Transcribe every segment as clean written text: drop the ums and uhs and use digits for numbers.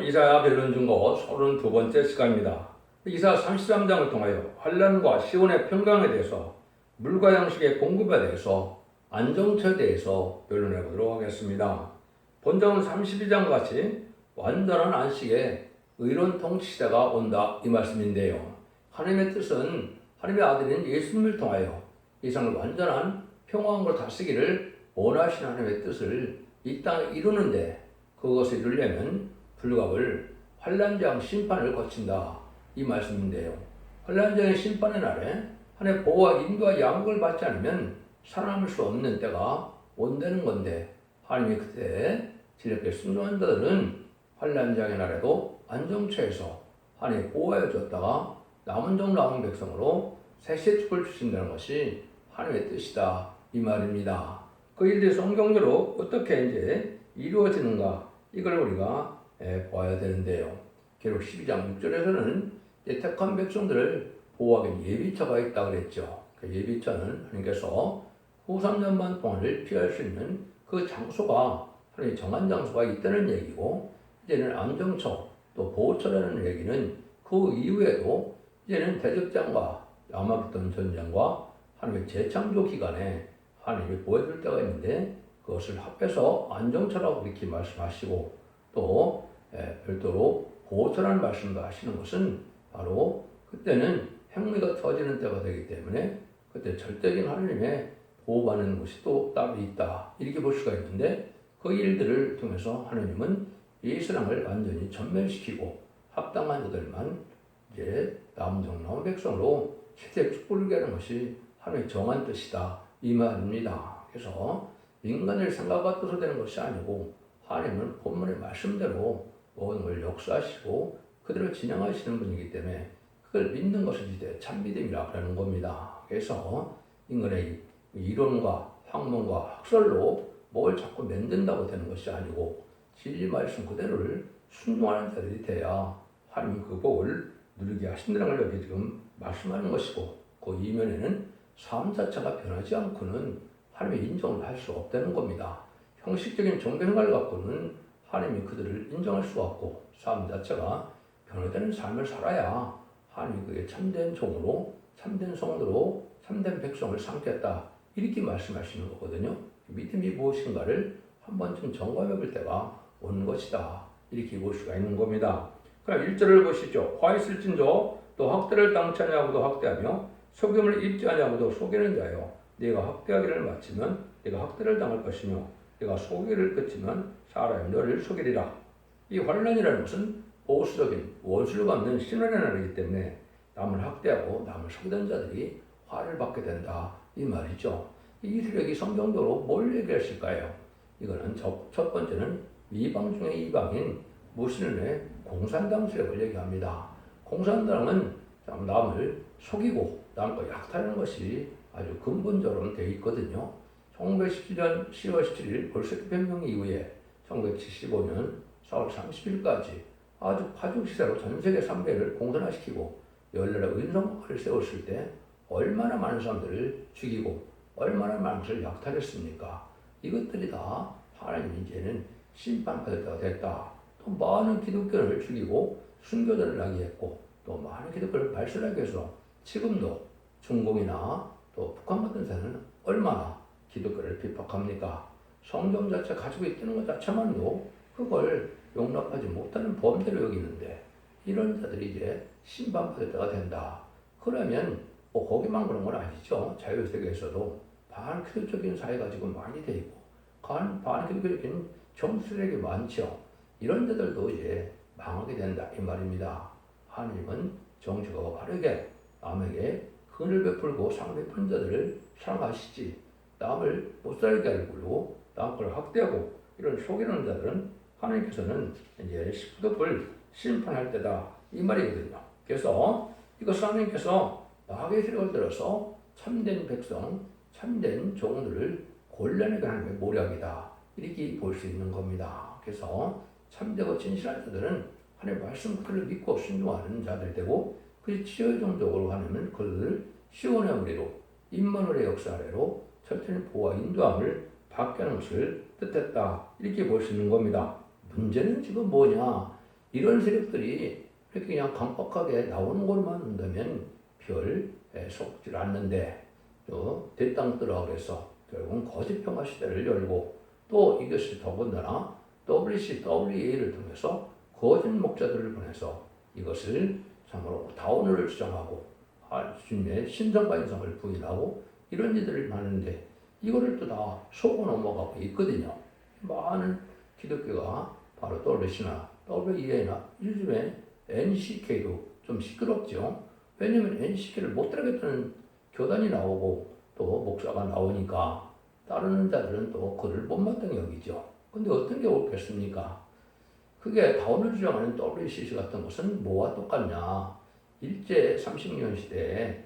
오늘은 이사야 변론 중고 32번째 시간입니다. 이사야 33장을 통하여 환난과 시온의 평강에 대해서 물과 양식의 공급에 대해서 안정처에 대해서 변론해 보도록 하겠습니다. 본章 32장 같이 완전한 안식에 의로운 통치시대가 온다 이 말씀인데요. 하나님의 뜻은 하나님의 아들인 예수님을 통하여 이 세상을 완전한 평화함으로 다스리기를 원하시는 하나님의 뜻을 이 땅에 이루는데 그것을 이루려면 불갑을 환난장 심판을 거친다 이 말씀인데요. 환난장의 심판의 날에 하나님의 보호와 인도와 양육을 받지 않으면 살아남을 수 없는 때가 온다는 건데 하나님이 그때 지혜롭게 순종한 자들은 환난장의 날에도 안정처에서 하나님이 보호하여 줬다가 남은 종 남은 백성으로 새시의 축을 주신다는 것이 하나님의 뜻이다 이 말입니다. 그 일들이 성경적으로 어떻게 이제 이루어지는가 이걸 우리가 봐야 되는데요. 계록 12장 6절에서는 택한 백성들을 보호하기 예비처가 있다 그랬죠. 그 예비처는 하나님께서 후 3년만 동안을 피할 수 있는 그 장소가 하나님 정한 장소가 있다는 얘기고 이제는 안정처 또 보호처라는 얘기는 그 이후에도 이제는 대적장과 아마겟돈 전쟁과 하나님의 재창조 기간에 하나님이 보여줄 때가 있는데 그것을 합해서 안정처라고 이렇게 말씀하시고 또 별도로 보호처라는 말씀도 하시는 것은 바로 그때는 행위가 터지는 때가 되기 때문에 그때 절대적인 하나님의 보호받는 것이 또 따로 있다 이렇게 볼 수가 있는데 그 일들을 통해서 하나님은 이스라엘을 완전히 전멸시키고 합당한 자들만 이제 남은 백성으로 세대 축복을 누게 하는 것이 하나님의 정한 뜻이다 이 말입니다. 그래서 인간의 생각과 뜻으로 되는 것이 아니고 하나님은 본문의 말씀대로 모든 걸 역사하시고 그대로 진행하시는 분이기 때문에 그걸 믿는 것을 이제 참믿음이라고 하는 겁니다. 그래서 인간의 이론과 학문과 학설로 뭘 자꾸 만든다고 되는 것이 아니고 진리 말씀 그대로를 순종하는 자들이 돼야 하나님이 그 복을 누리게 하신다는 걸 여기 지금 말씀하는 것이고 그 이면에는 삶 자체가 변하지 않고는 하나님의 인정을 할 수 없다는 겁니다. 형식적인 종교생활을 갖고는 하나님이 그들을 인정할 수가 없고 삶 자체가 변화되는 삶을 살아야 하나님이 그의 참된 종으로 참된 성도로 참된 백성을 삼겠다 이렇게 말씀하시는 거거든요. 믿음이 무엇인가를 한 번쯤 점검해 볼 때가 오는 것이다 이렇게 볼 수가 있는 겁니다. 그럼 1절을 보시죠. 화 있을진저 또 학대를 당치 아니하고도 학대하며 속임을 입지 아니하고도 속이는 자여 네가 학대하기를 마치면 네가 학대를 당할 것이며 네가 속이기를 그치면 사람이 너를 속이리라. 이 환난이라는 것은 보수적인 원수를 갚는 신원의 날이기 때문에 남을 학대하고 남을 속이던 자들이 화를 받게 된다 이 말이죠. 이 세력이 성경적으로 뭘 얘기했을까요? 이거는 첫 번째는 이방 중에 이방인 무슬림의 공산당 세력을 얘기합니다. 공산당은 남을 속이고 남과 약탈하는 것이 아주 근본적으로 되어 있거든요. 1917년 10월 17일 볼셰비크혁명 이후에 1975년 4월 30일까지 아주 파죽 시대로 전 세계 3대를 공산화시키고 열나라 의정부를 세웠을 때 얼마나 많은 사람들을 죽이고 얼마나 많은 것을 약탈했습니까? 이것들이 다 하나님이 이제는 심판받을 때가 됐다. 또 많은 기독교를 죽이고 순교자를 나게 했고 또 많은 기독교를 발설하게 해서 지금도 중공이나 또 북한 같은 데는 얼마나 기독교를 핍박합니까? 성경 자체 가지고 있다는 것 자체만도 그걸 용납하지 못하는 범죄로 여기는데 이런 자들이 이제 심판받을 때가 된다. 그러면 뭐 거기만 그런 건 아니죠. 자유세계에서도 반기독적인 사회가 지금 많이 돼 있고 반기독적인 정수력이 많죠. 이런 자들도 이제 망하게 된다 이 말입니다. 하나님은 정직하고 바르게 남에게 긍휼을 베풀고 상 베푸는 자들을 사랑하시지 남을 못살게 하려고 남 걸 학대하고 이런 속이는 자들은 하나님께서는 이제 십부덕을 심판할 때다 이 말이거든요. 그래서 이것을 하나님께서 마귀의 세력을 들어서 참된 백성, 참된 종들을 골라내게 하는 모략이다 이렇게 볼 수 있는 겁니다. 그래서 참되고 진실한 자들은 하나님의 말씀 그들을 믿고 순종하는 자들이 되고 그 치유정적으로 하나님은 그들을 시온의 우리로 임마누엘의 역사 아래로 철저히 보호와 인도함을 받게 하는 것을 뜻했다 이렇게 볼 수 있는 겁니다. 문제는 지금 뭐냐? 이런 세력들이 이렇게 그냥 강박하게 나오는 것만 본다면 별 속질 않는데 또 대땅 뜨라 그래서 결국은 거짓 평화 시대를 열고 또 이것을 더군다나 WCWA를 통해서 거짓 목자들을 보내서 이것을 참으로 다운을 주장하고 주님의 신성과 인성을 부인하고 이런 일들을 하는데 이거를 또 다 속고 넘어가고 있거든요. 많은 기독교가 바로 WC나 WEA나 요즘에 NCK도 좀 시끄럽죠. 왜냐면 NCK를 못 따르겠다는 교단이 나오고 또 목사가 나오니까 따르는 자들은 또 그를 못마땅히 여기죠. 근데 어떤 게 옳겠습니까? 그게 다운을 주장하는 WCC 같은 것은 뭐와 똑같냐? 일제 30년 시대에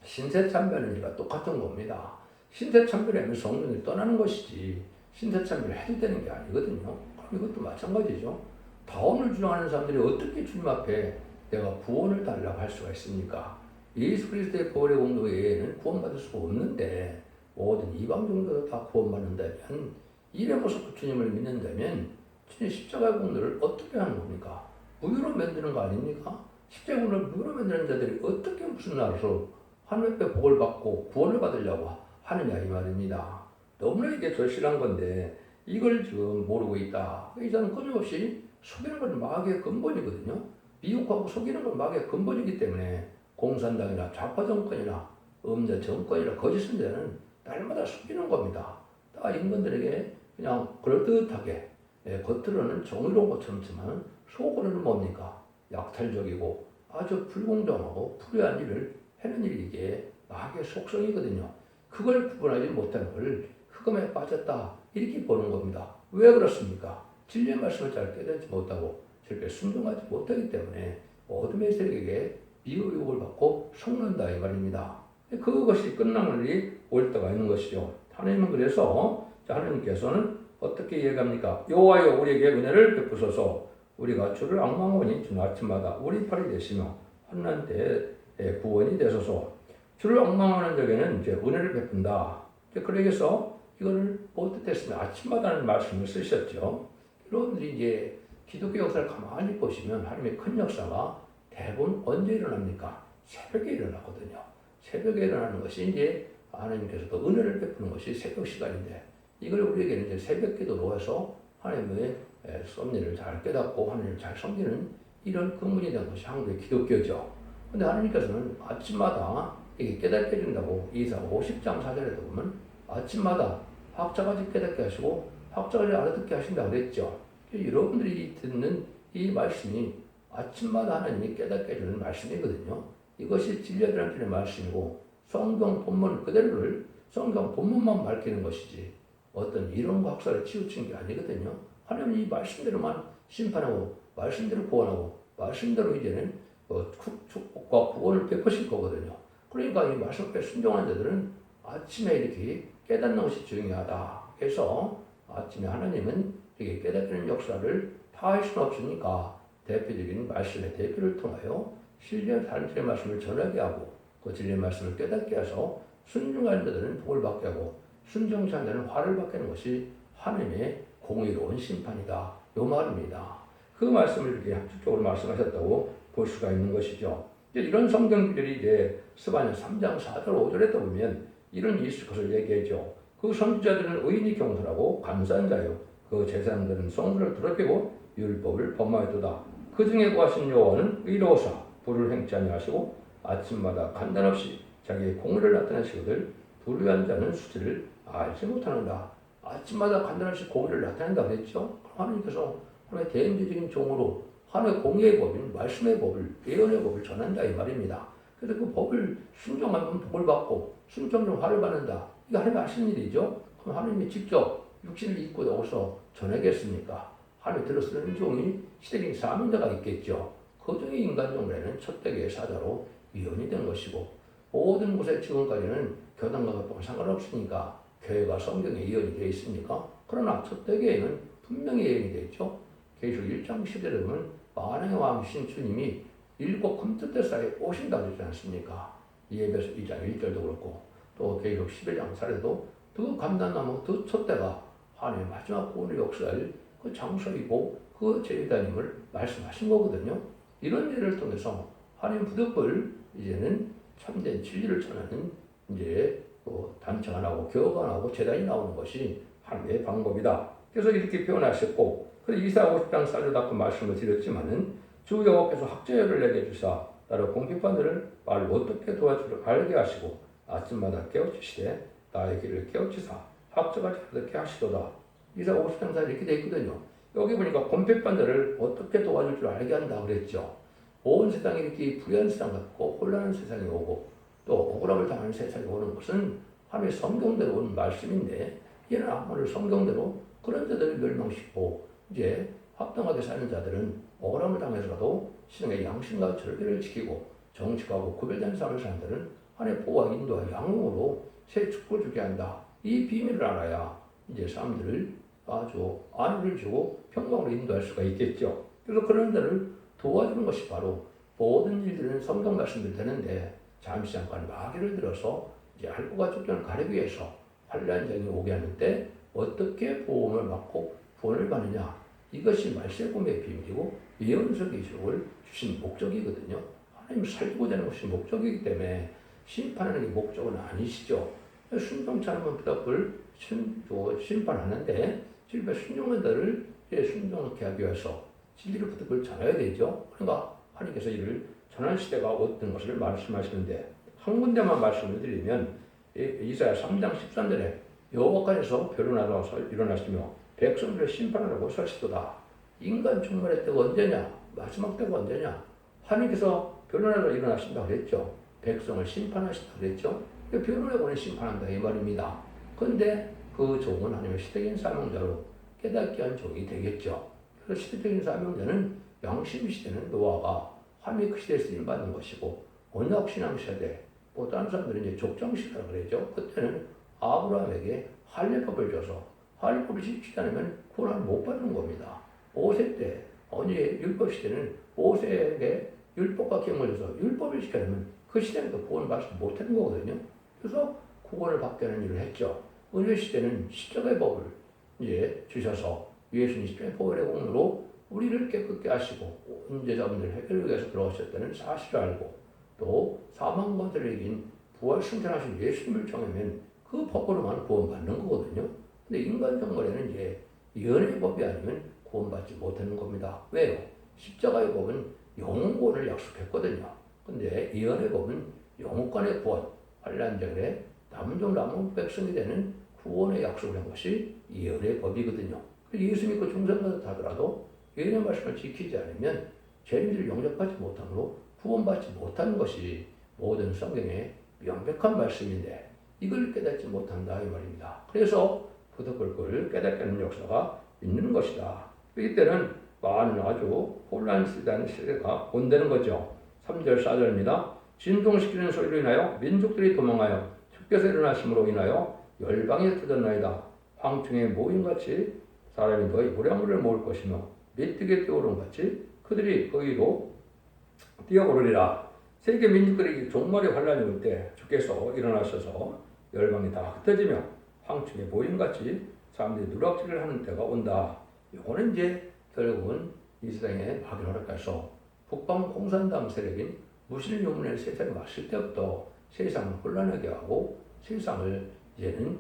신세참배는 똑같은 겁니다. 신세참배라면 성령이 떠나는 것이지 신세참배를 해도 되는 게 아니거든요. 그럼 이것도 마찬가지죠. 다운을 주장하는 사람들이 어떻게 주님 앞에 내가 구원을 달라고 할 수가 있습니까? 예수 그리스도의 보혈의 공로 외에는 구원받을 수가 없는데 모든 이방 종교도 다 구원받는다면 이래고서 주님을 믿는다면 주님 십자가의 공로를 어떻게 하는 겁니까? 무효로 만드는 거 아닙니까? 십자가의 공로를 무효로 만드는 자들이 어떻게 무슨 나라로 하늘 앞에 복을 받고 구원을 받으려고 하느냐 이 말입니다. 너무나 이게 절실한 건데 이걸 지금 모르고 있다. 이자는 끊임없이 속이는 건 마귀의 근본이거든요. 미혹하고 속이는 건 마귀의 근본이기 때문에 공산당이나 좌파 정권이나 음자 정권이나 거짓 선자는 날마다 속이는 겁니다. 다 인간들에게 그냥 그럴듯하게 겉으로는 정의로운 것처럼지만 속으로는 뭡니까? 약탈적이고 아주 불공정하고 불의한 일을 하는 일이 이게 마귀의 속성이거든요. 그걸 구분하지 못하는 걸 흑암에 빠졌다 이렇게 보는 겁니다. 왜 그렇습니까? 진리의 말씀을 잘 깨닫지 못하고 절대 순종하지 못하기 때문에 어둠의 세력에게 미혹을 받고 속는다 이 말입니다. 그것이 끝나물이 올 때가 있는 것이죠. 하나님은 그래서 하나님께서는 어떻게 얘기합니까? 여호와여 우리에게 은혜를 베푸소서 우리가 주를 앙망하니 주는 아침마다 우리 팔이 되시며 환난 때에 구원이 되소서. 주를 앙망하는 자에게는 이제 은혜를 베푼다. 그러기서 이거를 못 뜻했으면 아침마다는 말씀을 쓰셨죠. 여러분들이 이제 기독교 역사를 가만히 보시면 하나님의 큰 역사가 대부분 언제 일어납니까? 새벽에 일어나거든요. 새벽에 일어나는 것이 이제 하나님께서도 은혜를 베푸는 것이 새벽 시간인데 이걸 우리에게는 이제 새벽 기도로 해서 하나님의 섭리를 잘 깨닫고 하나님을 잘 섬기는 이런 근본이 된 것이 한국의 기독교죠. 근데 하나님께서는 아침마다 이게 깨닫게 해준다고 이사 50장 4절에도 보면 아침마다 학자까지 깨닫게 하시고 학자까지 알아듣게 하신다고 그랬죠. 여러분들이 듣는 이 말씀이 아침마다 하나님이 깨닫게 해주는 말씀이거든요. 이것이 진리라는 말씀이고 성경 본문 그대로를 성경 본문만 밝히는 것이지 어떤 이론과 학설에 치우친 게 아니거든요. 하나님이 이 말씀대로만 심판하고 말씀대로 구원하고 말씀대로 이제는 축복과 구원을 베푸실 거거든요. 그러니까 이 말씀 앞에 순종하는 자들은 아침에 이렇게 깨닫는 것이 중요하다. 그래서 아침에 하나님은 이렇게 깨닫는 역사를 다 할 수는 없으니까 대표적인 말씀의 대표를 통하여 진리의 단체의 말씀을 전하게 하고 그 진리의 말씀을 깨닫게 해서 순종하는 자들은 복을 받게 하고 순종치 않는 자는 화를 받게 하는 것이 하나님의 공의로운 심판이다. 이 말입니다. 그 말씀을 이렇게 함축적으로 말씀하셨다고 볼 수가 있는 것이죠. 이런 성경들이 이제 스바냐 3장 4절 5절에 보면 이런 것을 얘기하죠. 그 선지자들은 의인이 경솔하고 감사한 자요. 그 제사장들은 성물을 더럽히고 율법을 범하였도다. 그 중에 구하신 여호와는 의로우사 불을 행치 아니하시고 아침마다 간단없이 자기의 공의를 나타내시거늘 불의한 자는 수치를 알지 못하는다. 아침마다 간단없이 공의를 나타낸다 그랬죠. 하나님께서 하나님의 대행제적인 종으로 하나님의 공의의 법인 말씀의 법을 예언의 법을 전한다 이 말입니다. 그래서 그 법을 순종하면 복을 받고 순종하면 화를 받는다. 이게 하나님의 하신 일이죠. 그럼 하나님이 직접 육신을 입고 나와서 전하겠습니까? 하나님 들어서는 종이 시대적인 사명자가 있겠죠. 그 중에 인간 종에는 첫대계의 사자로 예언이 된 것이고 모든 곳에 지금까지는 교단과 교회와 상관없으니까 교회가 성경에 예언이 되어 있습니까? 그러나 첫대계에는 분명히 예언이 되어 있죠. 계시록 1장 10절에 보면 만왕의 왕이신 주님이 일곱 금토대 사이에 오신다고 그러지 않습니까? 예배서 2장 1절도 그렇고 또 계시록 11장 4절에도 그 감람나무 그 첫대가 하나님의 마지막 구원을 역사할 그 장소이고 그 제자님을 말씀하신 거거든요. 이런 예를 통해서 하나님 부득불 이제는 참된 진리를 전하는 이제 단체가 나오고 교회가 나오고 재단이 나오는 것이 하나님의 방법이다. 그래서 이렇게 표현하셨고, 그래서 이사야 50장 4절 닫고 말씀을 드렸지만은 주 여호와께서 학자열을 내게 주사 나로 공핍반들을 말을 어떻게 도와주려 알게 하시고 아침마다 깨우치시되 나의 길을 깨우치사 학자가 자르게 하시도다. 이사야 50장 4절 이렇게 되어 있거든요. 여기 보니까 공핍반들을 어떻게 도와줄 줄 알게 한다 그랬죠. 온 세상이 이렇게 불의한 세상 같고 혼란한 세상이 오고 또 억울함을 당하는 세상이 오는 것은 하나님의 성경대로 오는 말씀인데, 이는 오늘 성경대로 그런 자들을 멸망시키고 이제 합당하게 사는 자들은 억울함을 당해서라도 신앙의 양심과 절개를 지키고 정직하고 구별된 삶을 사는 자들은 하나님의 보호와 인도와 양육으로 새 축복을 주게 한다. 이 비밀을 알아야 이제 사람들을 아주 안위를 주고 평강으로 인도할 수가 있겠죠. 그래서 그런 자를 도와주는 것이 바로 모든 일들은 성경 말씀들 되는데, 잠시 잠깐 마귀를 들어서 이제 알고가 쫓겨는 가리기 위해서 환란장이 오게 하는데 어떻게 보험을 받고 구원을 받느냐, 이것이 말세꿈의 비밀이고 예언서 기록을 주신 목적이거든요. 하나님 살고자 하는 것이 목적이기 때문에 심판하는 게 목적은 아니시죠. 순종치 않으면 부득불 심판하는데, 실제 순종한 자를 순종케 하기 위해서 진리를 부득불 전해야 되죠. 그러니까 하나님께서 이를 전할 시대가 어떤 것을 말씀하시는데, 한 군데만 말씀을 드리면 이사야 3장 13절에 여호와께서 변론하러 일어나시며 백성들을 심판하라고 서시도다. 인간 종말의 때가 언제냐? 마지막 때가 언제냐? 하나님께서 변론하러 일어나신다고 그랬죠. 백성을 심판하신다고 그랬죠. 변론하고는 심판한다 이 말입니다. 그런데 그 종은 하나님의 시대적인 사명자로 깨닫게 한 종이 되겠죠. 그래서 시대적인 사명자는 양심 시대는 노아가 하나님의 그 시대에 쓰임 받는 것이고, 언약신앙 세대, 다른 사람들은 이제 족장시대라고 그러죠. 그때는 아브라함에게 할례법을 줘서 할례법을 지키지 않으면 구원을 못 받는 겁니다. 5세 때, 율법 시대는 5세에게 율법과 계명을 줘서 율법을 지키려면 그 시대는 또 구원을 받지 못하는 거거든요. 그래서 구원을 받게 하는 일을 했죠. 은혜 시대는 십자가의 법을 이제 주셔서 예수님 십자가의 법의 공로로 우리를 깨끗게 하시고 은제자분들 해결을 위해서 들어오셨다는 사실을 알고, 또 사망권세를 이긴 부활 승천하신 예수님을 정하면 그 법으로만 구원받는 거거든요. 근데 인간 정말에는 이제 예언의 법이 아니면 구원받지 못하는 겁니다. 왜요? 십자가의 법은 영원구원을 약속했거든요. 근데 예언의 법은 영원간의 구원, 환란절에 남은 백성이 되는 구원의 약속을 한 것이 예언의 법이거든요. 예수 믿고 중생자다 하더라도 예언의 말씀을 지키지 않으면 죄인들을 영접하지 못하므로 구원받지 못하는 것이 모든 성경의 명백한 말씀인데, 이걸 깨닫지 못한다 이 말입니다. 그래서 부득불 깨닫게 하는 역사가 있는 것이다. 이때는 많은 아주 혼란스러운 시대가 온다는 거죠. 3절 4절입니다. 진동시키는 소리로 인하여 민족들이 도망하여 주께서 일어나심으로 인하여 열방이 터졌나이다. 황충의 모임같이 사람이 너희 무량물을 모을 것이며 메뚜기에 뛰어오른 같이 그들이 거기로 뛰어오르리라. 세계 민족들에게 종말의 환란이 올 때 주께서 일어나셔서 열방이 다 흩어지며 황충의 모임같이 사람들이 누락질을 하는 때가 온다. 이거는 이제 결국은 이 세상에 마귀를 허락해서 북방 공산당 세력인 무슬림 유문의 세상에 왔을 때부터 세상을 혼란하게 하고 세상을 이제는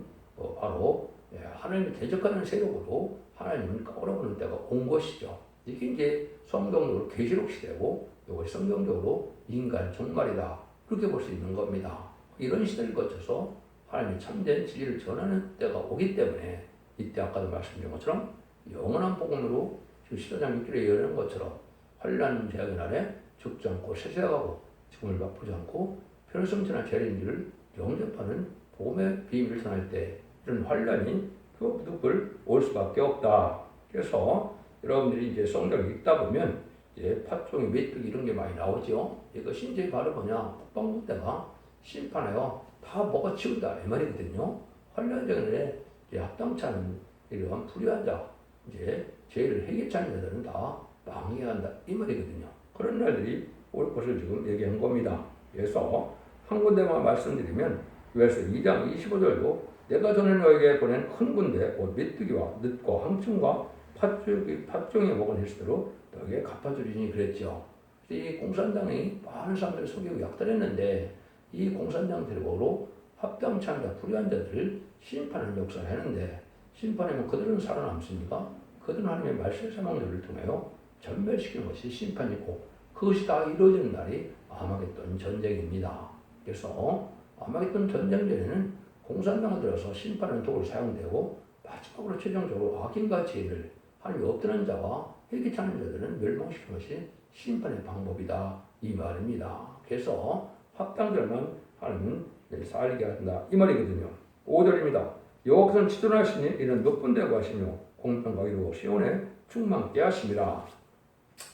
바로 하나님을 대적하는 세력으로 하나님을 까불어보는 때가 온 것이죠. 이게 이제 성경적으로 계시록 시대고, 이것이 성경적으로 인간 종말이다, 그렇게 볼 수 있는 겁니다. 이런 시대를 거쳐서 하나님이 참된 진리를 전하는 때가 오기 때문에 이때 아까도 말씀드린 것처럼 영원한 복음으로 지금 시대장 6절에 예언한 것처럼 환란 제약의 날에 죽지 않고 세세하고 죽음을 맛보지 않고 편성천한 재림들을 영접하는 복음의 비밀을 전할 때 이런 환란이 그 부득불 올 수밖에 없다. 그래서 여러분들이 이제 성경을 읽다 보면 이제 팥종이 메뚜기 이런 게 많이 나오죠. 이것이 이제 바로 뭐냐, 북방국 때가 심판하여 다 먹어치운다 이 말이거든요. 환란전에 합당치 않은 이러한 불의한 자, 이제 죄를 해결치 않은 자들은 다 망해야 한다 이 말이거든요. 그런 날들이 올 것을 지금 얘기한 겁니다. 그래서 한 군데만 말씀드리면 요에서 2장 25절도 내가 전에 너에게 보낸 큰 군대 곧 메뚜기와 늑과 황충과 팥종이 먹은 횟수대로 너에게 갚아주리니 그랬죠. 이 공산당이 많은 사람들을 속이고 약탈했는데 이 공산당 대목으로 합당치 않다 불의한 자들을 심판하는 역사를 했는데 심판하면 그들은 살아남습니까? 그들은 하나님의 말씀의 사명들을 통하여 전멸시키는 것이 심판이고 그것이 다 이루어지는 날이 아마겟돈 전쟁입니다. 그래서 아마겟돈 전쟁 전에는 공산당을 들어서 심판하는 도구로 사용되고 마지막으로 최종적으로 악인과 죄를 하나님이 없드는 자와 회개치 않는 자들은 멸망시키는 것이 심판의 방법이다 이 말입니다. 그래서 합당자만 하나님은 살게 한다 이 말이거든요. 5절입니다. 여호와께서는 지존하시니 이는 높은 데고 하시며 공평과 의로 시온에 충만케 하심이라.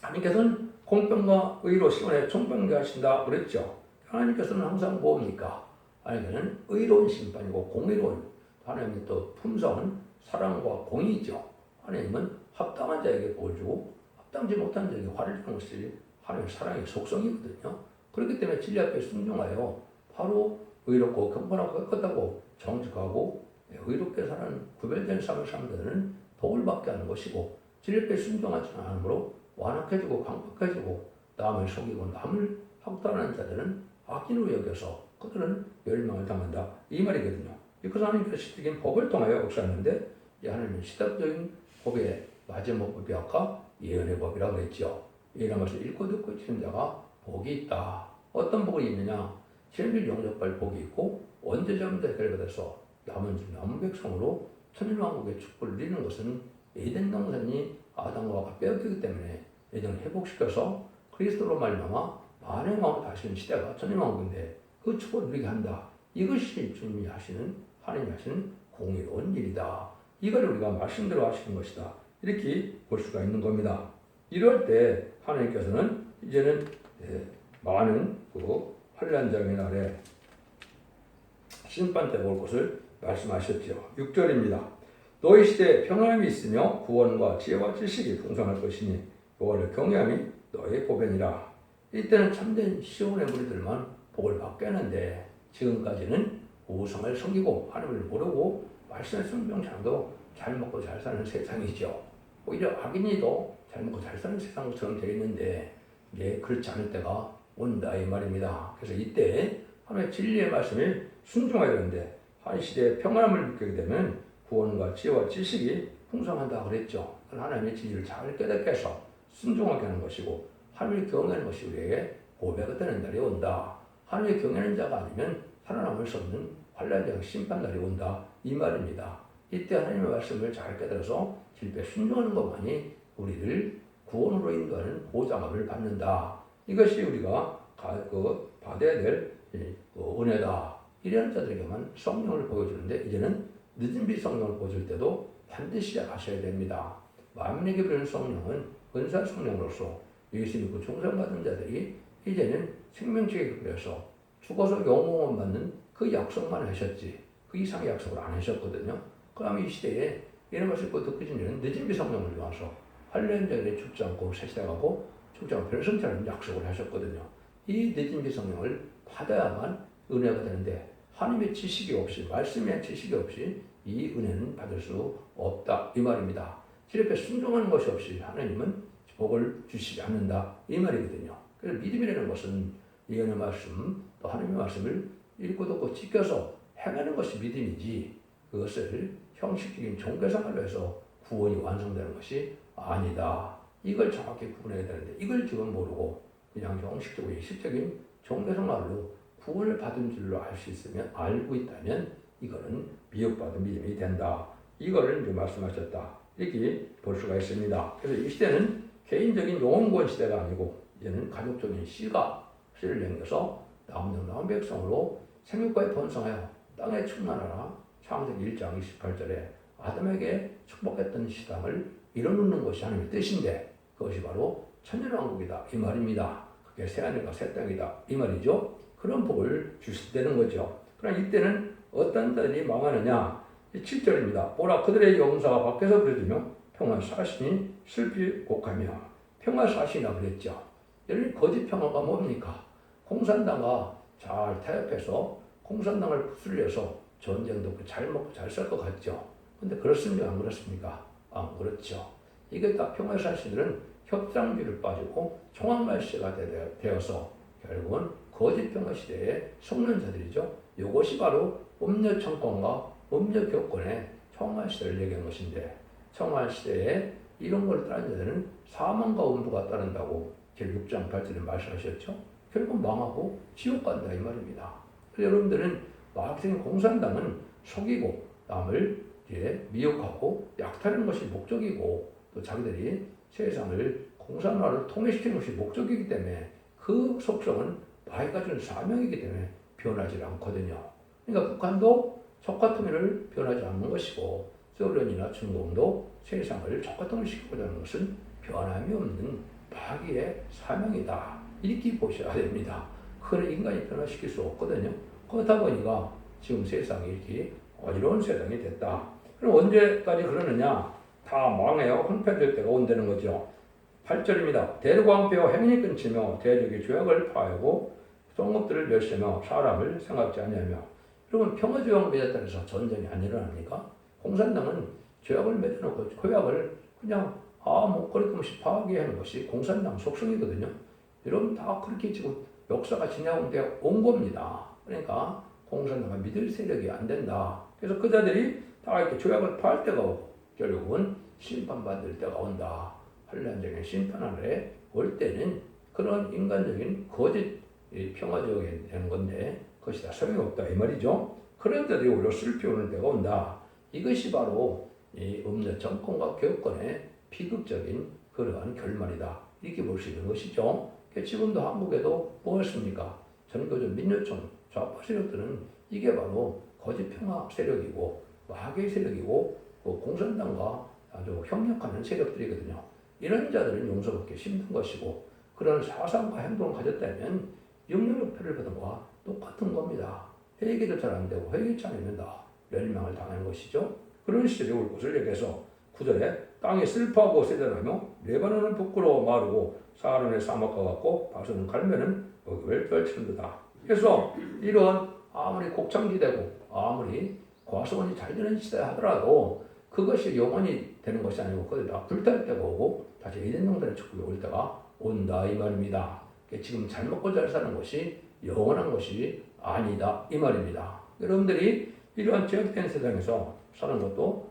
하나님께서는 공평과 의로 시온에 충만케 하신다 그랬죠. 하나님께서는 항상 뭡니까? 하나님께서는 의로운 심판이고 공의로운 하나님의 또 품성은 사랑과 공의죠. 하나님은 합당한 자에게 복을 주고 합당지 못한 자에게 화를 주는 것이 하나님의 사랑의 속성이거든요. 그렇기 때문에 진리 앞에 순종하여 바로 의롭고 경건하고 깨끗하고 정직하고 의롭게 사는 구별된 삶을 사람들은 복을 받게 하는 것이고 진리 앞에 순종하지 않으므로 완악해지고 강박해지고 남을 속이고 남을 학대하는 자들은 악인으로 여겨서 그들은 멸망을 당한다 이 말이거든요. 그래서 하나님께서 시적인 법을 통하여 역사하는데 하나님은 시답적인 법의 마지막 법이 아까 예언의 법이라고 했죠. 예언의 말씀을 읽고 듣고 지는 자가 복이 있다. 어떤 복이 있느냐? 진리를 영접할 복이 있고 원죄자문제 해결받아서 남은 백성으로 천일왕국의 축복을 누리는 것은 에덴 동산이 아담과 하와가 빼앗기기 때문에 에덴을 회복시켜서 그리스도로 말미암아 만왕의 왕으로 다시는 시대가 천일왕국인데 그 축복을 누리게 한다. 이것이 주님이 하시는 하나님이 하시는 공의로운 일이다. 이걸 우리가 말씀대로 하시는 것이다. 이렇게 볼 수가 있는 겁니다. 이럴 때 하나님께서는 이제는 많은 그 환난장의 날에 심판 때가 올 것을 말씀하셨죠. 6절입니다. 너희 시대에 평안함이 있으며 구원과 지혜와 지식이 풍성할 것이니 여호와를 경외함이 너희 보배니라. 이때는 참된 시온의 무리들만 복을 받게 하는데 지금까지는 우상을 섬기고 하나님을 모르고 말씀의 순종자도 잘 먹고 잘 사는 세상이죠. 오히려 악인이도 잘 먹고 잘 사는 세상처럼 되어 있는데 이제 그렇지 않을 때가 온다 이 말입니다. 그래서 이때 하나님의 진리의 말씀을 순종해야 되는데 한 시대에 평안함을 느끼게 되면 구원과 지혜와 지식이 풍성한다 그랬죠. 하나님의 진리를 잘 깨닫게 해서 순종하게 하는 것이고 하나님을 경외하는 것이 우리에게 고백이 되는 날이 온다. 하나님을 경외하는 자가 아니면 살아남을 수 없는 환난의 심판 날이 온다 이 말입니다. 이때 하나님의 말씀을 잘 깨달아서 진리에 순종하는 것만이 우리를 구원으로 인도하는 보장함을 받는다. 이것이 우리가 받아야 될 은혜다. 이런 자들에게만 성령을 보여주는데 이제는 늦은 비 성령을 보여줄 때도 반드시 하셔야 됩니다. 만민에게 부르는 성령은 은사 성령으로서 예수 믿고 중생받은 자들이 이제는 생명책에 그려서 죽어서 영원을 받는 그 약속만 하셨지 그 이상의 약속을 안 하셨거든요. 그럼 이 시대에 이런 말씀 듣고 듣고 지내는 늦은 비 성령을 와서 할례자들이 죽지 않고 세시당하고 죽지 않고 별성처럼 약속을 하셨거든요. 이 늦은 비 성령을 받아야만 은혜가 되는데 하나님의 지식이 없이 말씀의 지식이 없이 이 은혜는 받을 수 없다 이 말입니다. 진리에 순종하는 것이 없이 하나님은 복을 주시지 않는다 이 말이거든요. 그래서 믿음이라는 것은 예언의 말씀 또 하나님의 말씀을 읽고 듣고 지켜서 행하는 것이 믿음이지 그것을 형식적인 종교생활로 해서 구원이 완성되는 것이 아니다. 이걸 정확히 구분해야 되는데 이걸 지금 모르고 그냥 형식적으로 일시적인 종교생활로 구원을 받은 줄로 알 수 있으면 알고 있다면 이거는 미혹받은 믿음이 된다. 이거를 이제 말씀하셨다. 이렇게 볼 수가 있습니다. 그래서 이 시대는 개인적인 영혼구원 시대가 아니고 이제는 가족적인 씨를 남겨서 남은 백성으로 생육과에 번성하여 땅에 충만하라. 창세기 1장 28절에 아담에게 축복했던 시당을 이뤄놓는 것이 하나님의 뜻인데 그것이 바로 천년왕국이다 이 말입니다. 그게 새하늘과 새 땅이다 이 말이죠. 그런 복을 주시다는 거죠. 그러나 이때는 어떤 자들이 망하느냐 7절입니다. 보라 그들의 용사가 밖에서 부르짖으며 평화 사신이 슬피 곡하며 평화 사신이라 그랬죠. 여러분 거짓 평화가 뭡니까? 공산당과 잘 타협해서 공산당을 부술려서 전쟁도 잘 먹고 잘 살 것 같죠. 근데 그렇습니까? 안 그렇습니까? 안 그렇죠. 이게 딱 평화사 시대는 협상주의를 빠지고 총학말 시대가 되어서 결국은 거짓 평화 시대의 속는자들이죠. 이것이 바로 음녀 정권과 음녀 교권의 청할 시대를 얘기한 것인데, 청할 시대에 이런 걸 따른 자들은 사망과 음부가 따른다고 제6장 8절에 말씀하셨죠. 결국 망하고 지옥 간다 이 말입니다. 그래서 여러분들은 마르크스의 공산당은 속이고 남을 미혹하고 약탈하는 것이 목적이고, 또 자기들이 세상을 공산화를 통일시키는 것이 목적이기 때문에 그 속성은 마이가 준 사명이기 때문에 변하지 않거든요. 그러니까 북한도 적화통일을 변하지 않는 것이고, 소련이나 중공도 세상을 적화통일시키고자 하는 것은 변함이 없는 마귀의 사명이다. 이렇게 보셔야 됩니다. 그걸 인간이 변화시킬 수 없거든요. 그렇다 보니까 지금 세상이 이렇게 어지러운 세상이 됐다. 그럼 언제까지 그러느냐? 다 망해요. 황폐될 때가 온다는 거죠. 8절입니다. 대르광폐와 행위 끊치며 대적의 죄악을 파하고 성읍들을 멸시하며 사람을 생각지 아니하며. 여러분, 평화조약을 맺었다 해서 전쟁이 안 일어납니까? 공산당은 죄악을 맺어놓고 죄악을 그냥 거리낌 없이 파괴하는 것이 공산당 속성이거든요. 여러분, 다 그렇게 지금 역사가 지나온데 온 겁니다. 그러니까 공산당은 믿을 세력이 안 된다. 그래서 그자들이 다 이렇게 조약을 파할 때가 오고 결국은 심판받을 때가 온다. 환란적인 심판 아래 올 때는 그런 인간적인 거짓 평화적이 되는 건데 그것이 다 소용이 없다 이 말이죠. 그런 자들이 오히려 슬피 오는 때가 온다. 이것이 바로 이 음녀 정권과 교권의 비극적인 그러한 결말이다. 이렇게 볼 수 있는 것이죠. 지금도 한국에도 뭐였습니까? 전교조 민주총 좌파 세력들은 이게 바로 거짓 평화 세력이고 마귀의 세력이고 공산당과 아주 협력하는 세력들이거든요. 이런 자들은 용서받기 힘든 것이고 그런 사상과 행동을 가졌다면 영역표를 받은 것과 똑같은 겁니다. 회개도 잘 안 되고 회개치 않으면 다 멸망을 당하는 것이죠. 그런 시절이 올 것을 얘기해서 9절에 땅이 슬퍼하고 세잔하며 레바논은 부끄러워 마르고 사하론의 사막과 같고 바소는 갈매는 웰떨치는도다. 그래서 이런 아무리 곡창지대고 아무리 과수원이 잘 되는 시대 하더라도 그것이 영원히 되는 것이 아니고 거의 다 불탈 때가 오고 다시 에덴동산의 축복이 올 때가 온다 이 말입니다. 지금 잘 먹고 잘 사는 것이 영원한 것이 아니다 이 말입니다. 여러분들이 이러한 제약된 세상에서 사는 것도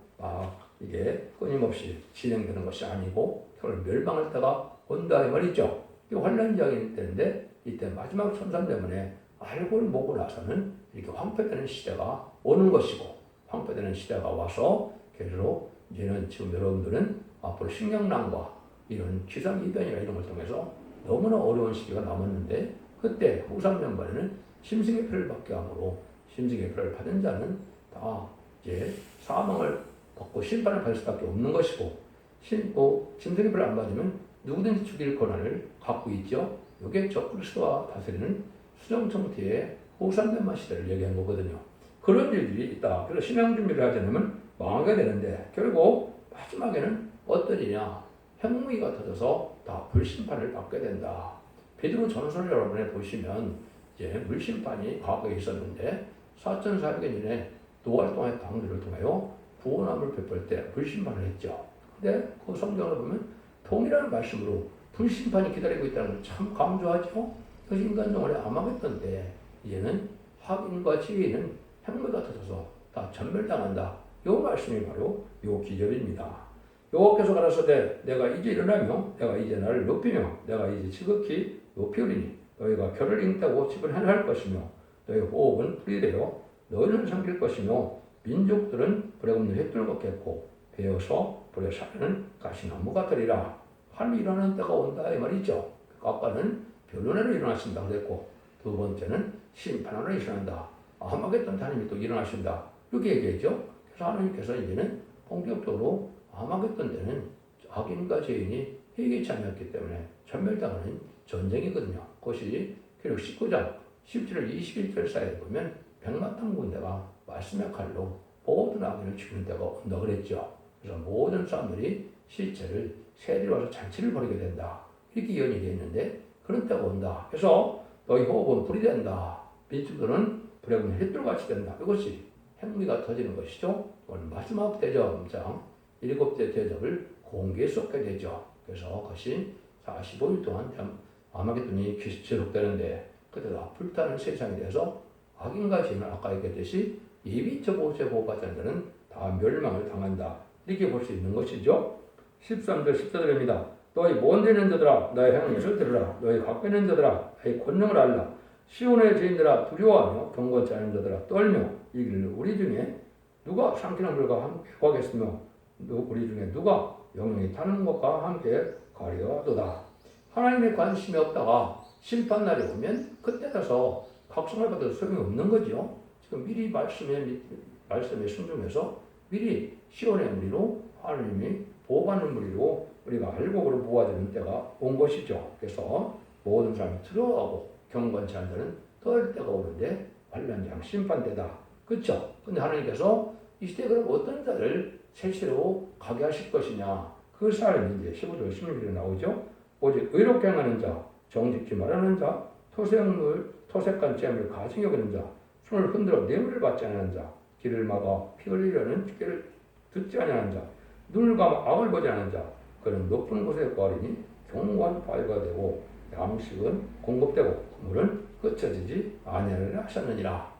이게 끊임없이 진행되는 것이 아니고 결국 멸망할 때가 온다 이 말이죠. 이 환란적인 때인데 이때 마지막 천산 때문에 알고 먹고 나서는 이렇게 황폐되는 시대가 오는 것이고 황폐되는 시대가 와서 결국 이제는 지금 여러분들은 앞으로 식량난과 이런 기상이변이나 이런 걸 통해서 너무나 어려운 시기가 남았는데 그때 후삼년반에는 심승의 표를 받게 하므로 심승의 표를 받은 자는 다 이제 사망을 받고 심판을 받을 수밖에 없는 것이고 심승의 표를 안 받으면 누구든지 죽일 권한을 갖고 있죠. 이게 적그리스도와 다스리는 수정청태의 후삼년반 시대를 얘기한 거거든요. 그런 일들이 있다. 그래서 신앙 준비를 하지 않으면 망하게 되는데 결국 마지막에는 어떠냐 핵무기가 터져서 다 불심판을 받게 된다. 베드로 전설 여러분에 보시면 이제 물심판이 과거에 있었는데 4,400년 전에 노활동의 방들을 통하여 구원함을 베풀 때 불심판을 했죠. 근데 그 성경을 보면 동일한 말씀으로 불심판이 기다리고 있다는 걸 참 강조하죠. 그래서 인간 영혼의 아마겟돈 때 이제는 학인과 지혜인은 핵무기가 터져서 다 전멸당한다. 이 말씀이 바로 이 기절입니다. 여호와께서 가라사대 내가 이제 일어나며 내가 이제 나를 높이며 내가 이제 지극히 높이오리니 너희가 결을 잉타고 집을 해할 것이며 너희 호흡은 불이 되어 너희는 삼킬 것이며 민족들은 불에 굽는 횃불 같겠고 베어서 불에 사르는 가시나무 같으리라. 하늘이 일어나는 때가 온다 이 말이죠. 아까는 변론회로 일어나신다 그랬고 두 번째는 심판하러 일어난다. 아마겟돈 하나님이 또 일어나신다. 이렇게 얘기했죠. 그래서 하나님께서 이제는 본격적으로 아마겟돈 때는 악인과 죄인이 회개치 않았기 때문에 전멸당하는 전쟁이거든요. 그것이 기록 19장 17절 21절 사이에 보면 백마탄 군대가 말씀의 칼로 모든 악인을 죽이는 때가 온다 그랬죠. 그래서 모든 사람들이 시체를 새들이 와서 잔치를 벌이게 된다. 이렇게 예언이 되어 있는데 그런 때가 온다. 그래서 너희 호흡은 불이 된다. 민중들은 불에 굽는 횃불같이 된다. 이것이 핵무기가 터지는 것이죠. 오늘 마지막 대접장 7대 대접을 공기에 쏟게 되죠. 그래서 그것이 45일 동안 아마겟돈이 지속되는데 그때도 불타는 세상에 대해서 악인과 죄인은 아까 얘기했듯이 예비적 옷에 보호받지 않는 자는 다 멸망을 당한다. 이렇게 볼 수 있는 것이죠. 13절 14절입니다. 너희 먼데 있는 자들아 나의 행위를 들으라. 너희 가까이 있는 자들아 나의 권능을 알라. 시온의 죄인들아 두려워하며 경건치 않은 자들아 떨며 이길 우리 중에 누가 삼키는 물과 함께 가겠으며 우리 중에 누가 영영이 타는 것과 함께 가려하도다. 하나님의 관심이 없다가 심판날이 오면 그때 가서 각성을 받아도 소용이 없는 거죠. 지금 미리 말씀에 순종해서 미리 시온의 무리로 하나님이 보호받는 무리로 우리가 알곡으로 모아지는 때가 온 것이죠. 그래서 모든 사람이 들어가고 경건치 않은 자는 떨 때가 오는데 환난장 심판 때다. 그렇죠? 근데 하나님께서 이 시대에 그럼 어떤 자를 세시로 가게 하실 것이냐? 그 사람이 이제 15절 16절에 나오죠. 오직 의롭게 행하는 자, 정직히 말하는 자, 토색한 잼을 가증 여기는 자, 손을 흔들어 뇌물을 받지 않는 자, 길을 막아 피 흘리려는 길을 듣지 아니하는 자, 눈을 감아 악을 보지 않는 자, 그는 높은 곳에 거하리니 경고한 바위가 되고 양식은 공급되고 물은 흩어지지 아니하리라 하셨느니라.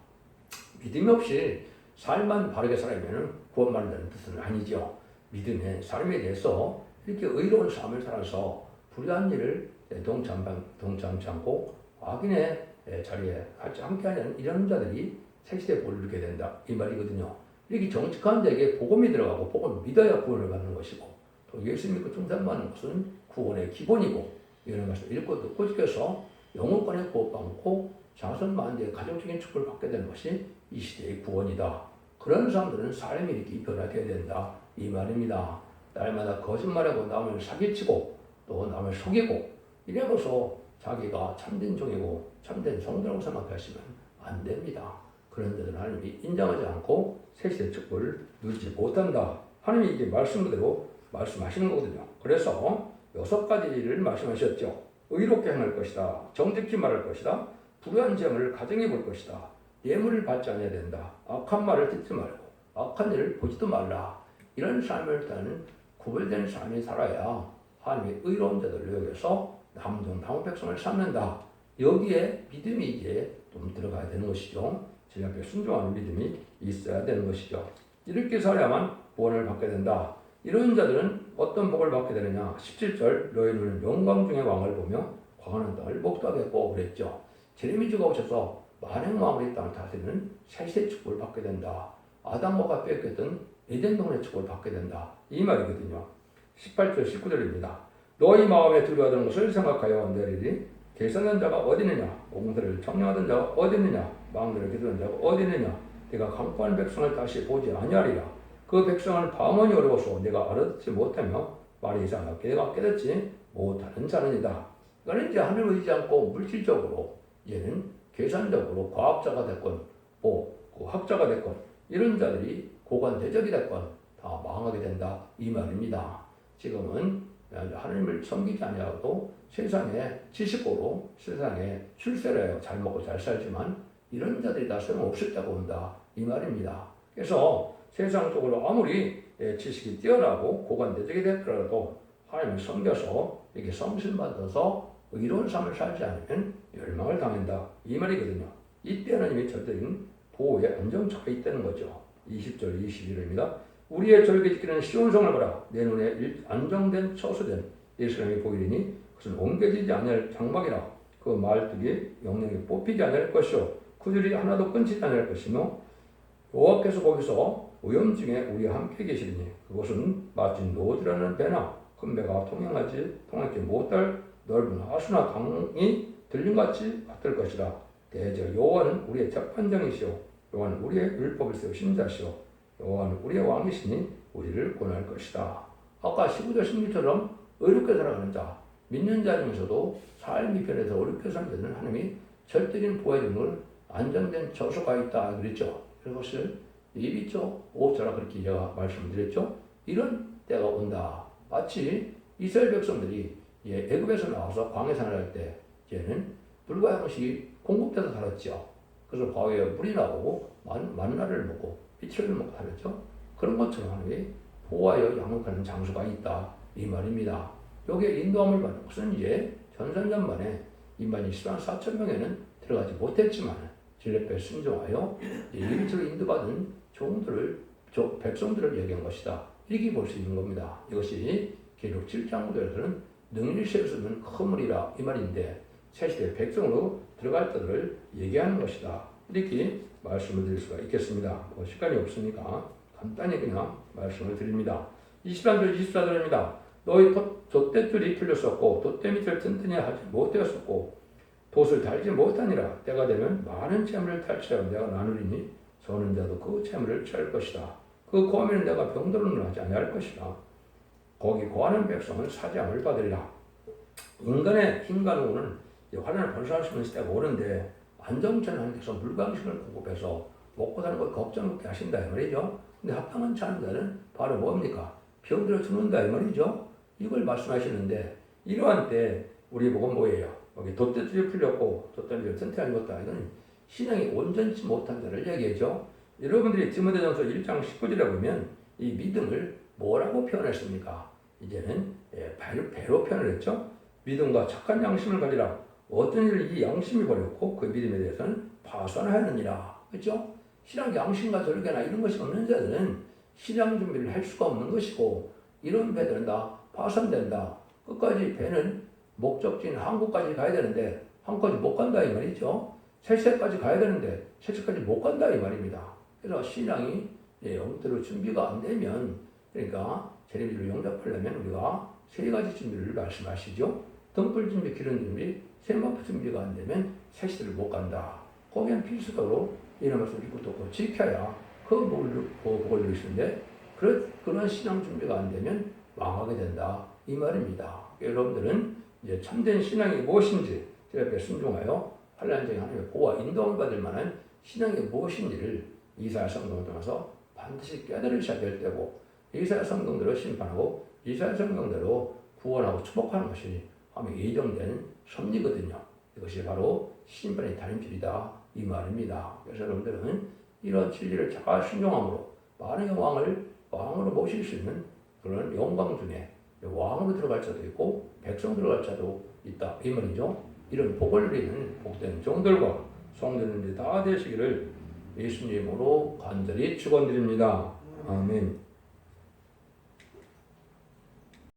믿음이 없이 삶만 바르게 살아야면 구원받는다는 뜻은 아니죠. 믿음의 삶에 대해서 이렇게 의로운 삶을 살아서 불의한 일을 동참치 않고 악인의 자리에 같이 함께하는 이런 자들이 새시대에 복을 누리게 된다. 이 말이거든요. 이렇게 정직한 자에게 복음이 들어가고 복음을 믿어야 구원을 받는 것이고 또 예수 믿고 충성받는 것은 구원의 기본이고 이런 것을 읽고 듣고 지켜서 영혼권에 구원받고 자손 만대의 가정적인 축복을 받게 되는 것이 이 시대의 구원이다. 그런 사람들은 삶이 이렇게 변화되어야 된다. 이 말입니다. 날마다 거짓말하고 남을 사기치고 또 남을 속이고 이래서 자기가 참된 종이고 참된 성도라고 생각하시면 안 됩니다. 그런 자들은 하나님이 인정하지 않고 새시대 축복을 누리지 못한다. 하나님이 이게 말씀 그대로 말씀하시는 거거든요. 그래서 6가지를 말씀하셨죠. 의롭게 행할 것이다. 정직히 말할 것이다. 불의한 재물을 가정해 볼 것이다. 예물을 받지 않아야 된다. 악한 말을 듣지 말고 악한 일을 보지도 말라. 이런 삶을 타는 구별된 삶이 살아야 하나님의 의로운 자들을 여기서 남은 백성을 삼는다. 여기에 믿음이 이제 좀 들어가야 되는 것이죠. 제 앞에 순종하는 믿음이 있어야 되는 것이죠. 이렇게 살아야만 구원을 받게 된다. 이런 자들은 어떤 복을 받게 되느냐. 17절 너희 눈은 영광 중의 왕을 보며 광활한 땅을 목도하겠고 그랬죠. 제레미주가 오셔서 만행 마음으로 이 땅을 다스리는 새시대 축복을 받게 된다. 아담과 뺏겼던 에덴 동네 축복을 받게 된다. 이 말이거든요. 18절 19절입니다. 너희 마음에 두려워하던 것을 생각하여 내리리. 계산한 자가 어디 있느냐? 공들을 청량하던 자가 어디 있느냐? 망들을 기도하는 자가 어디 있느냐? 내가 강포한 백성을 다시 보지 아니하리라. 그 백성은 방언이 어려워서 내가 알아듣지 못하며 말이 이상하게 내가 깨닫지 못하는 자는이다. 이거는 이제 하늘을 의지 않고 물질적으로 얘는 계산적으로 과학자가 됐건 학자가 됐건 이런 자들이 고관대적이 됐건 다 망하게 된다. 이 말입니다. 지금은 하나님을 섬기지 아니하고 세상에 지식으로 세상에 출세를 해요. 잘 먹고 잘 살지만 이런 자들이 다 소용없었다고 온다. 이 말입니다. 그래서 세상적으로 아무리 지식이 뛰어나고 고관대적이 됐더라도 하나님을 섬겨서 이렇게 성신 받아서 의로운 삶을 살지 않으면 멸망을 당한다. 이 말이거든요. 이때 하나님의 절대적인 보호에 안정처가 있다는 거죠. 20절 21절입니다. 우리의 절개 지키는 시온성을 보라. 내 눈에 안정된 처소된 예루살렘이 보이리니 그것은 옮겨지지 아니할 장막이라. 그 말뚝이 영영이 뽑히지 않을 것이요 그 줄이 하나도 끊지지 않을 것이며 여호와께서 거기서 오염중에 우리와 함께 계시리니 그것은 마치 노드라는 배나 큰 배가 통행하지 못할 넓은 하수나 강이 들림같이 같을 것이라. 대저 여호와는 우리의 재판장이시오 여호와는 우리의 율법을 세우신 자시오 여호와는 우리의 왕이시니 우리를 권할 것이다. 아까 15절 16절처럼 의롭게 살아가는 자, 믿는 자 중에서도 삶이 변해서 어렵게 사는 자들은 하나님이 절대적인 보호해 주는 걸 안정된 저소가 있다 그랬죠. 그것을 예비적 오호자라 그렇게 제가 말씀드렸죠. 이런 때가 온다. 마치 이스라엘 백성들이 애굽에서 나와서 광야 생활할 때 이제는 물과 양식이 공급돼서 살았죠. 그래서 바위에 물이 나오고 만나를 먹고 피치를 먹고 살았죠. 그런 것처럼 하나님이 보호하여 양육하는 장소가 있다. 이 말입니다. 여기에 인도함을 받는 것은 이제 전산전반에 인만 20만 4천 명에는 들어가지 못했지만 진례법에 순종하여 이리로 인도받은 백성들을 얘기한 것이다. 이렇게 볼 수 있는 겁니다. 이것이 계시록 7장 9절에서는 능히 세우면 허물이라 이 말인데 새시대 백성으로 들어갈 때를 얘기하는 것이다. 이렇게 말씀을 드릴 수가 있겠습니다. 시간이 없으니까 간단히 그냥 말씀을 드립니다. 23절 24절입니다. 너희 돛대줄이 풀렸었고 돛대 밑을 튼튼히 하지 못되었었고 돛을 달지 못하니라. 때가 되면 많은 재물을 탈취하여 내가 나누리니 서는 자도 그 재물을 취할 것이다. 그 고하면 내가 병들은 하지 아니할 것이다. 거기 거하는 백성은 사장을 받으리라. 인간의 힘가능은 환란을 번성할 수 있는 시대가 오는데 안정전 하나님께서 물방식을 공급해서 먹고 사는 걸 걱정 없게 하신다 이 말이죠. 근데 합당한 않은 자는 바로 뭡니까? 병들어 죽는다 이 말이죠. 이걸 말씀하시는데 이러한 때 우리 복은 뭐예요? 여기 돛대줄이 풀렸고 돛대줄이 튼튼하지 못하다. 이건 신앙이 온전치 못한 자를 얘기하죠. 여러분들이 디모데전서 1장 19절에 보면 이 믿음을 뭐라고 표현했습니까? 이제는 배로 표현을 했죠. 믿음과 착한 양심을 가지라. 어떤 일을 이 양심이 버렸고 그 믿음에 대해서는 파산하느니라. 그렇죠? 신앙 양심과 절개나 이런 것이 없는 자들은 신앙 준비를 할 수가 없는 것이고 이런 배들은 다 파산된다. 끝까지 배는 목적지인 한국까지 가야 되는데 한국까지 못 간다 이 말이죠. 셋째까지 가야 되는데 셋째까지 못 간다 이 말입니다. 그래서 신앙이 영대로 준비가 안 되면 그러니까 재림주를 영접하려면 우리가 세 가지 준비를 말씀하시죠. 등불 준비, 기름 준비, 세마포 준비가 안 되면 셋째를 못 간다. 거기는 필수적으로 이런 것을 믿고 또 지켜야 그 복을 누릴 수 있는데 그런 신앙 준비가 안 되면 망하게 된다 이 말입니다. 여러분들은 이제 참된 신앙이 무엇인지 제 앞에 순종하여 환난중에 하나님의 보호와 인도함을 받을 만한 신앙이 무엇인지를 이사야 성경을 통해서 반드시 깨달으셔야 될 때고 이사야 성경대로 심판하고 이사야 성경대로 구원하고 축복하는 것이 하면 예정된 섭리거든요. 이것이 바로 심판의 다림질이다 이 말입니다. 그래서 여러분들은 이런 진리를 잘 순종함으로 많은 왕을 왕으로 모실 수 있는 그런 영광 중에 왕으로 들어갈 자도 있고 백성 들어갈 자도 있다 이 말이죠. 이런 복을 누리는 복된 종들과 성도님들이 다 되시기를 예수님으로 간절히 축원드립니다. 아멘.